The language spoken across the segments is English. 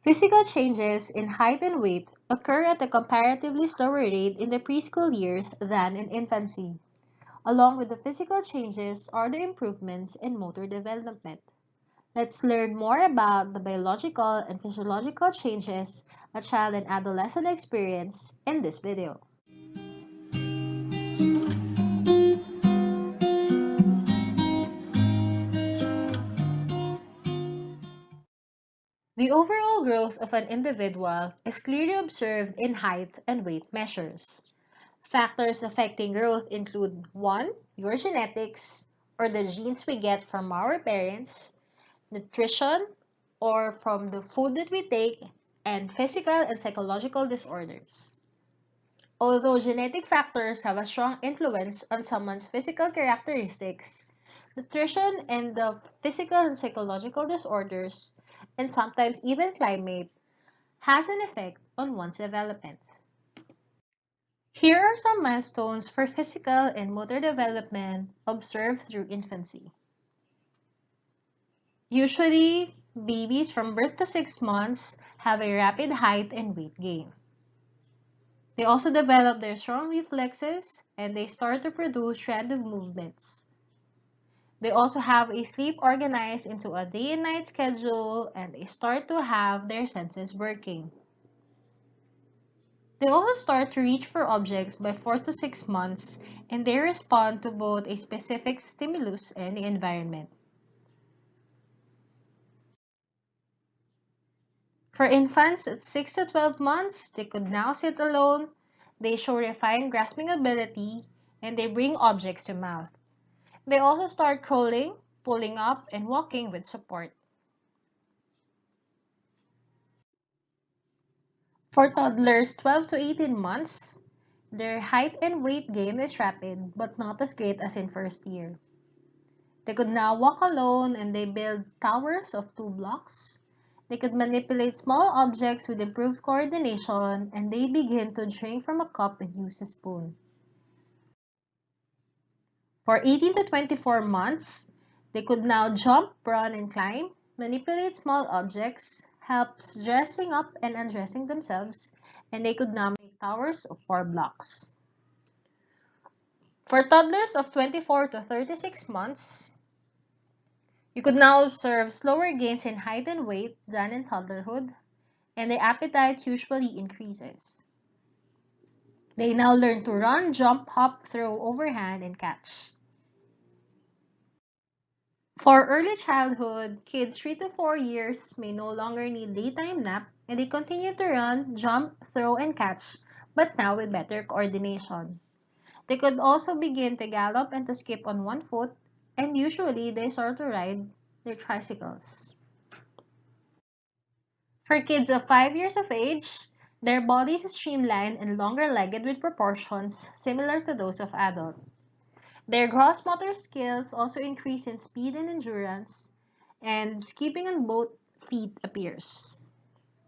Physical changes in height and weight occur at a comparatively slower rate in the preschool years than in infancy. Along with the physical changes are the improvements in motor development. Let's learn more about the biological and physiological changes a child and adolescent experience in this video. The overall growth of an individual is clearly observed in height and weight measures. Factors affecting growth include 1. Your genetics, or the genes we get from our parents, nutrition, or from the food that we take, and physical and psychological disorders. Although genetic factors have a strong influence on someone's physical characteristics, nutrition and the physical and psychological disorders, and sometimes even climate, has an effect on one's development. Here are some milestones for physical and motor development observed through infancy. Usually, babies from birth to 6 months have a rapid height and weight gain. They also develop their strong reflexes and they start to produce random movements. They also have a sleep organized into a day and night schedule and they start to have their senses working. They also start to reach for objects by 4 to 6 months and they respond to both a specific stimulus and the environment. For infants at 6 to 12 months, they could now sit alone, they show refined grasping ability, and they bring objects to mouth. They also start crawling, pulling up, and walking with support. For toddlers 12 to 18 months, their height and weight gain is rapid but not as great as in first year. They could now walk alone and they build towers of 2 blocks. They could manipulate small objects with improved coordination and they begin to drink from a cup and use a spoon. For 18 to 24 months, they could now jump, run, and climb, manipulate small objects, helps dressing up and undressing themselves, and they could now make towers of 4 blocks. For toddlers of 24 to 36 months, you could now observe slower gains in height and weight than in toddlerhood, and the appetite usually increases. They now learn to run, jump, hop, throw, overhand, and catch. For early childhood, kids 3 to 4 years may no longer need daytime nap and they continue to run, jump, throw, and catch, but now with better coordination. They could also begin to gallop and to skip on one foot, and usually they start to ride their tricycles. For kids of 5 years of age, their bodies is streamlined and longer-legged with proportions similar to those of adults. Their gross motor skills also increase in speed and endurance, and skipping on both feet appears.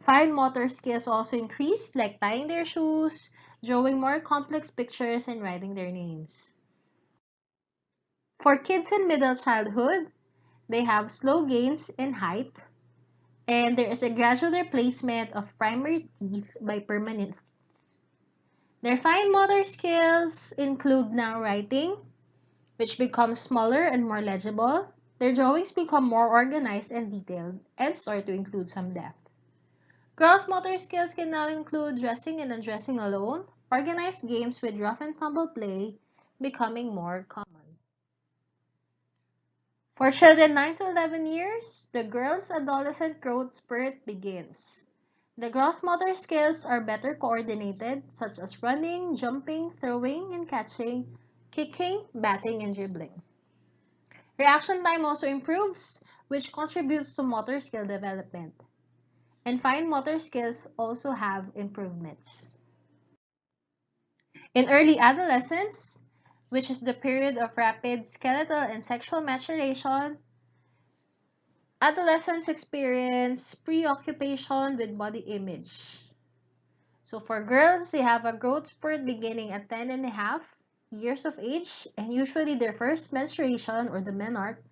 Fine motor skills also increase, like tying their shoes, drawing more complex pictures, and writing their names. For kids in middle childhood, they have slow gains in height, and there is a gradual replacement of primary teeth by permanent. Their fine motor skills include now writing, which becomes smaller and more legible. Their drawings become more organized and detailed and start to include some depth. Gross motor skills can now include dressing and undressing alone, organized games with rough and tumble play becoming more common. For children 9 to 11 years, the girls' adolescent growth spurt begins. The gross motor skills are better coordinated, such as running, jumping, throwing, and catching, kicking, batting, and dribbling. Reaction time also improves, which contributes to motor skill development. And fine motor skills also have improvements. In early adolescence, which is the period of rapid skeletal and sexual maturation, adolescents experience preoccupation with body image. So for girls, they have a growth spurt beginning at 10 and a half years of age, and usually their first menstruation, or the menarche,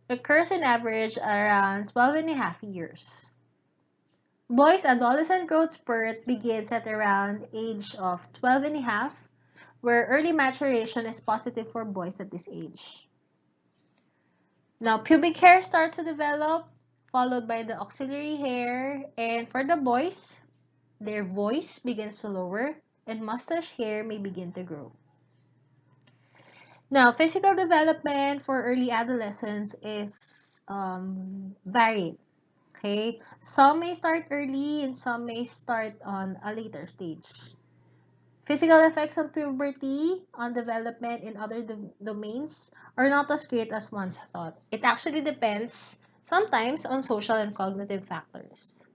occurs on average around 12 and a half years. Boys' adolescent growth spurt begins at around age of 12 and a half, where early maturation is positive for boys at this age. Now, pubic hair starts to develop, followed by the auxiliary hair, and for the boys, their voice begins to lower, and mustache hair may begin to grow. Now, physical development for early adolescence is varied. Okay, some may start early and some may start on a later stage. Physical effects on puberty, on development in other domains are not as great as once thought. It actually depends sometimes on social and cognitive factors.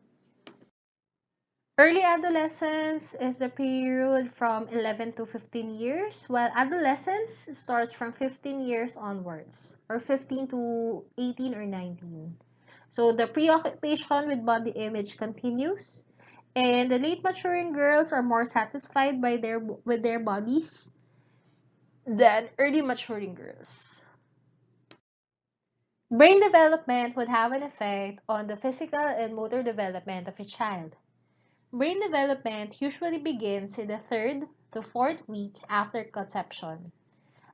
Early adolescence is the period from 11 to 15 years, while adolescence starts from 15 years onwards, or 15 to 18 or 19. So the preoccupation with body image continues, and the late maturing girls are more satisfied with their bodies than early maturing girls. Brain development would have an effect on the physical and motor development of a child. Brain development usually begins in the third to fourth week after conception.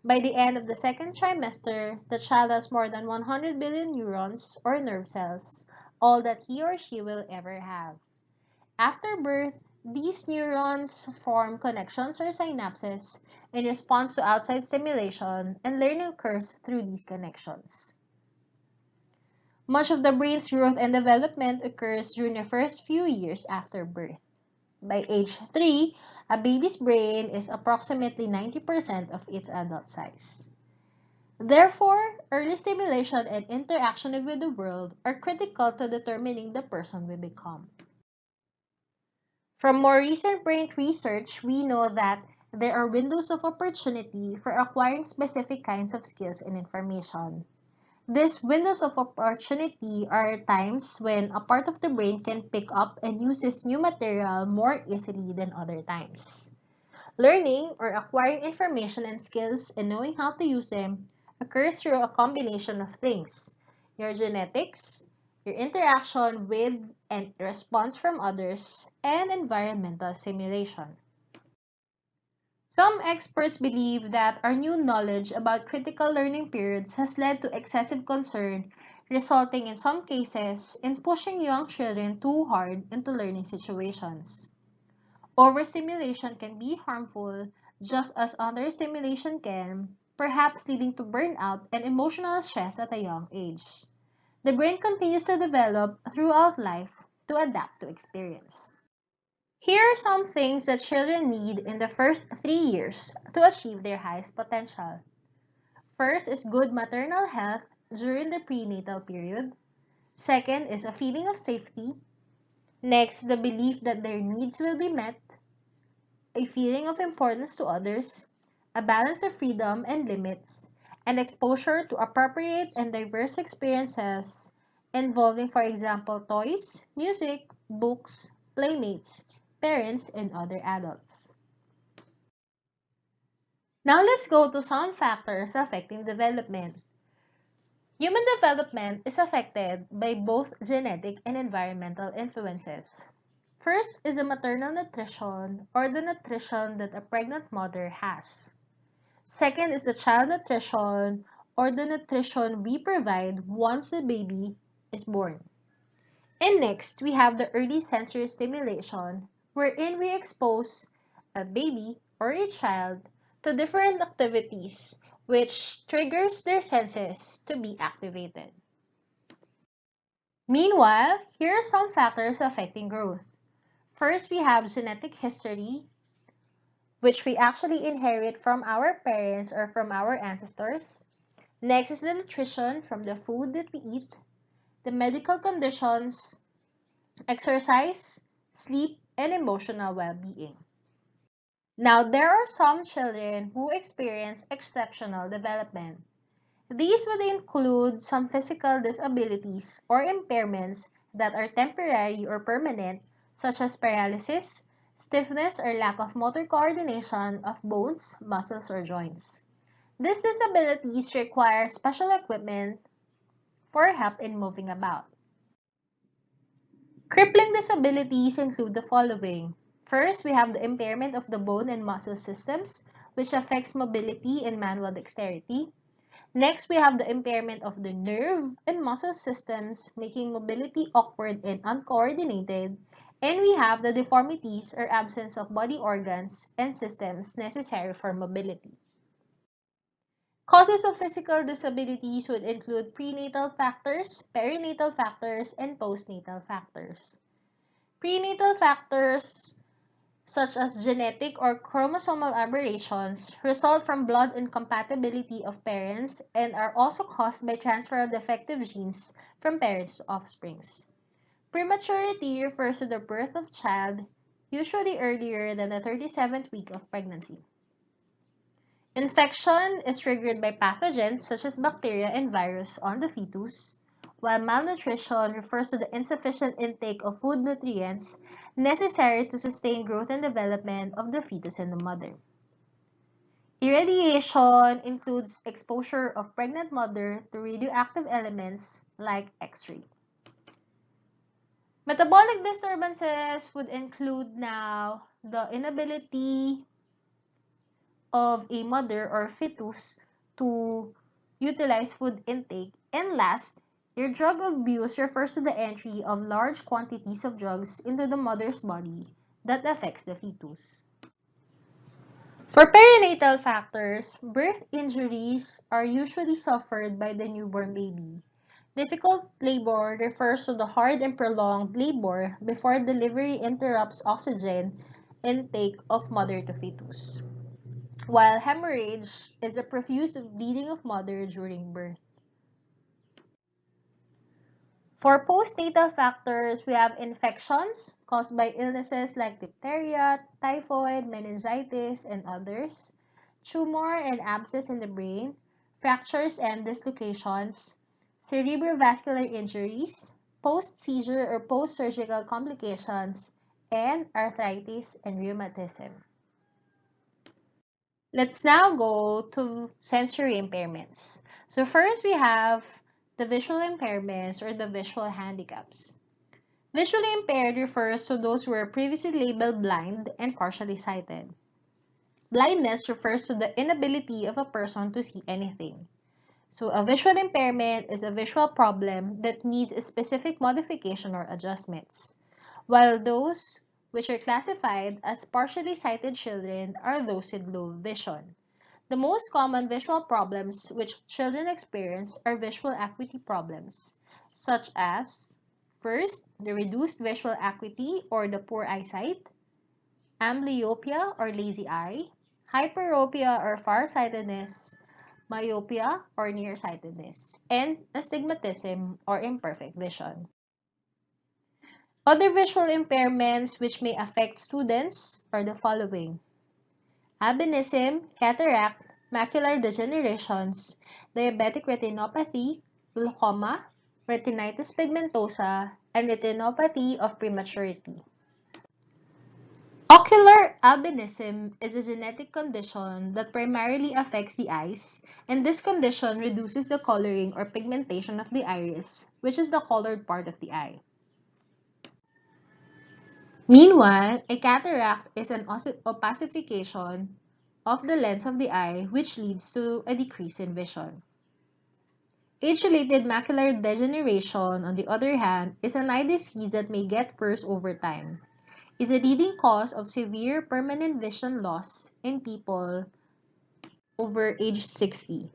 By the end of the second trimester, the child has more than 100 billion neurons or nerve cells, all that he or she will ever have. After birth, these neurons form connections or synapses in response to outside stimulation, and learning occurs through these connections. Much of the brain's growth and development occurs during the first few years after birth. By age 3, a baby's brain is approximately 90% of its adult size. Therefore, early stimulation and interaction with the world are critical to determining the person we become. From more recent brain research, we know that there are windows of opportunity for acquiring specific kinds of skills and information. These windows of opportunity are times when a part of the brain can pick up and uses new material more easily than other times. Learning or acquiring information and skills and knowing how to use them occurs through a combination of things: your genetics, your interaction with and response from others, and environmental stimulation. Some experts believe that our new knowledge about critical learning periods has led to excessive concern, resulting in some cases in pushing young children too hard into learning situations. Overstimulation can be harmful, just as understimulation can, perhaps leading to burnout and emotional stress at a young age. The brain continues to develop throughout life to adapt to experience. Here are some things that children need in the first 3 years to achieve their highest potential. First is good maternal health during the prenatal period. Second is a feeling of safety. Next, the belief that their needs will be met. A feeling of importance to others. A balance of freedom and limits. And exposure to appropriate and diverse experiences involving, for example, toys, music, books, playmates, parents, and other adults. Now let's go to some factors affecting development. Human development is affected by both genetic and environmental influences. First is the maternal nutrition or the nutrition that a pregnant mother has. Second is the child nutrition or the nutrition we provide once the baby is born. And next, we have the early sensory stimulation, wherein we expose a baby or a child to different activities, which triggers their senses to be activated. Meanwhile, here are some factors affecting growth. First, we have genetic history, which we actually inherit from our parents or from our ancestors. Next is the nutrition from the food that we eat, the medical conditions, exercise, sleep, and emotional well-being. Now, there are some children who experience exceptional development. These would include some physical disabilities or impairments that are temporary or permanent, such as paralysis, stiffness, or lack of motor coordination of bones, muscles, or joints. These disabilities require special equipment for help in moving about. Crippling disabilities include the following. First, we have the impairment of the bone and muscle systems, which affects mobility and manual dexterity. Next, we have the impairment of the nerve and muscle systems, making mobility awkward and uncoordinated. And we have the deformities or absence of body organs and systems necessary for mobility. Causes of physical disabilities would include prenatal factors, perinatal factors, and postnatal factors. Prenatal factors such as genetic or chromosomal aberrations, result from blood incompatibility of parents and are also caused by transfer of defective genes from parents to offsprings. Prematurity refers to the birth of child, usually earlier than the 37th week of pregnancy. Infection is triggered by pathogens such as bacteria and virus on the fetus, while malnutrition refers to the insufficient intake of food nutrients necessary to sustain growth and development of the fetus and the mother. Irradiation includes exposure of pregnant mother to radioactive elements like X-ray. Metabolic disturbances would include now the inability of a mother or fetus to utilize food intake. And last, your drug abuse refers to the entry of large quantities of drugs into the mother's body that affects the fetus. For perinatal factors, birth injuries are usually suffered by the newborn baby. Difficult labor refers to the hard and prolonged labor before delivery interrupts oxygen intake of mother to fetus, while hemorrhage is a profuse bleeding of mother during birth. For postnatal factors, we have infections caused by illnesses like diphtheria, typhoid, meningitis, and others, tumor and abscess in the brain, fractures and dislocations, cerebrovascular injuries, post-seizure or post-surgical complications, and arthritis and rheumatism. Let's now go to sensory impairments. So first we have the visual impairments or the visual handicaps. Visually impaired refers to those who were previously labeled blind and partially sighted. Blindness refers to the inability of a person to see anything. So a visual impairment is a visual problem that needs a specific modification or adjustments, while those which are classified as partially sighted children are those with low vision. The most common visual problems which children experience are visual acuity problems, such as, first, the reduced visual acuity or the poor eyesight, amblyopia or lazy eye, hyperopia or farsightedness, myopia or nearsightedness, and astigmatism or imperfect vision. Other visual impairments which may affect students are the following: albinism, cataract, macular degenerations, diabetic retinopathy, glaucoma, retinitis pigmentosa, and retinopathy of prematurity. Ocular albinism is a genetic condition that primarily affects the eyes, and this condition reduces the coloring or pigmentation of the iris, which is the colored part of the eye. Meanwhile, a cataract is an opacification of the lens of the eye, which leads to a decrease in vision. Age-related macular degeneration, on the other hand, is an eye disease that may get worse over time. It's a leading cause of severe permanent vision loss in people over age 60.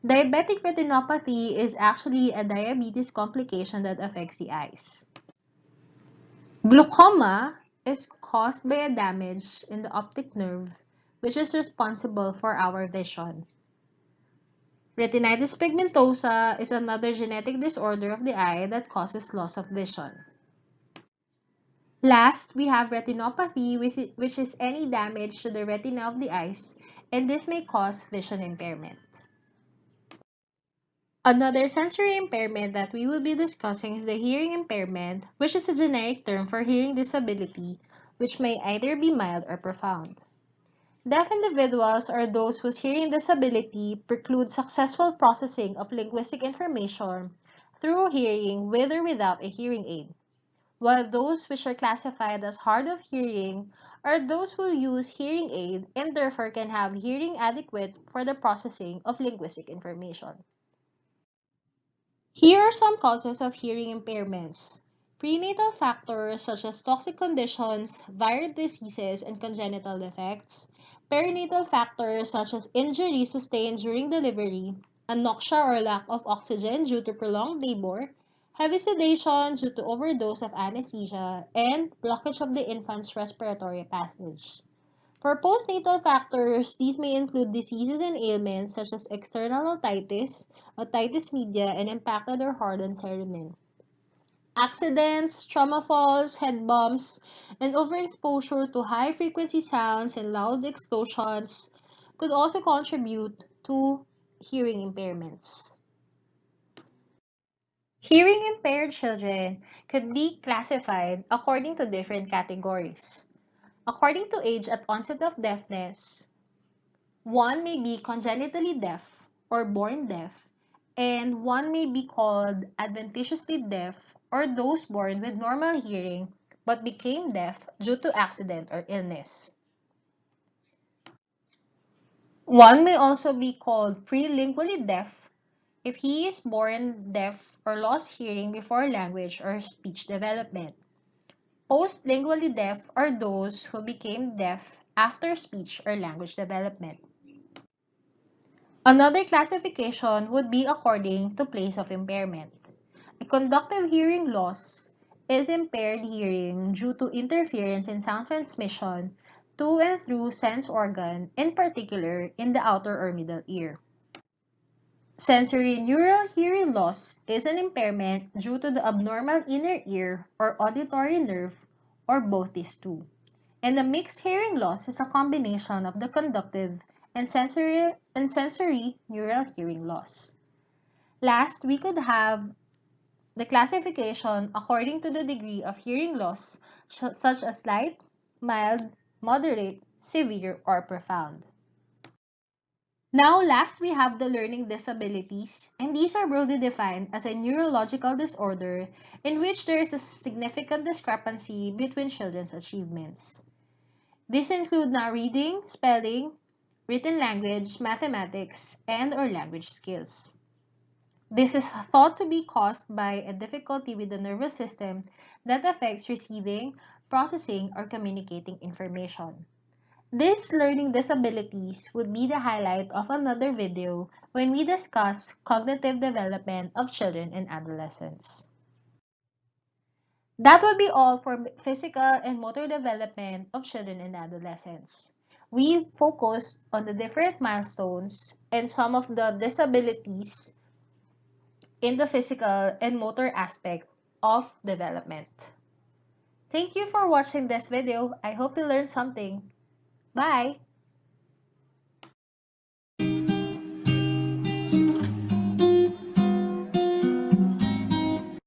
Diabetic retinopathy is actually a diabetes complication that affects the eyes. Glaucoma is caused by a damage in the optic nerve, which is responsible for our vision. Retinitis pigmentosa is another genetic disorder of the eye that causes loss of vision. Last, we have retinopathy, which is any damage to the retina of the eyes, and this may cause vision impairment. Another sensory impairment that we will be discussing is the hearing impairment, which is a generic term for hearing disability, which may either be mild or profound. Deaf individuals are those whose hearing disability precludes successful processing of linguistic information through hearing with or without a hearing aid. while those which are classified as hard of hearing are those who use hearing aid and therefore can have hearing adequate for the processing of linguistic information. Here are some causes of hearing impairments. Prenatal factors such as toxic conditions, viral diseases, and congenital defects. Perinatal factors such as injuries sustained during delivery, anoxia or lack of oxygen due to prolonged labor, heavy sedation due to overdose of anesthesia, and blockage of the infant's respiratory passage. For postnatal factors, these may include diseases and ailments such as external otitis, otitis media, and impacted or hardened cerumen. Accidents, trauma falls, head bumps, and overexposure to high-frequency sounds and loud explosions could also contribute to hearing impairments. Hearing impaired children could be classified according to different categories. According to age at onset of deafness, one may be congenitally deaf or born deaf, and one may be called adventitiously deaf or those born with normal hearing but became deaf due to accident or illness. One may also be called prelingually deaf if he is born deaf or lost hearing before language or speech development. Postlingually deaf are those who became deaf after speech or language development. Another classification would be according to place of impairment. A conductive hearing loss is impaired hearing due to interference in sound transmission to and through sense organ, in particular in the outer or middle ear. Sensory neural hearing loss is an impairment due to the abnormal inner ear or auditory nerve or both these two. And the mixed hearing loss is a combination of the conductive and sensory neural hearing loss. Last, we could have the classification according to the degree of hearing loss, such as light, mild, moderate, severe, or profound. Now, last, we have the learning disabilities, and these are broadly defined as a neurological disorder in which there is a significant discrepancy between children's achievements. These include now reading, spelling, written language, mathematics, and/or language skills. This is thought to be caused by a difficulty with the nervous system that affects receiving, processing, or communicating information. These learning disabilities would be the highlight of another video when we discuss cognitive development of children and adolescents. That would be all for physical and motor development of children and adolescents. We focused on the different milestones and some of the disabilities in the physical and motor aspect of development. Thank you for watching this video. I hope you learned something. Bye!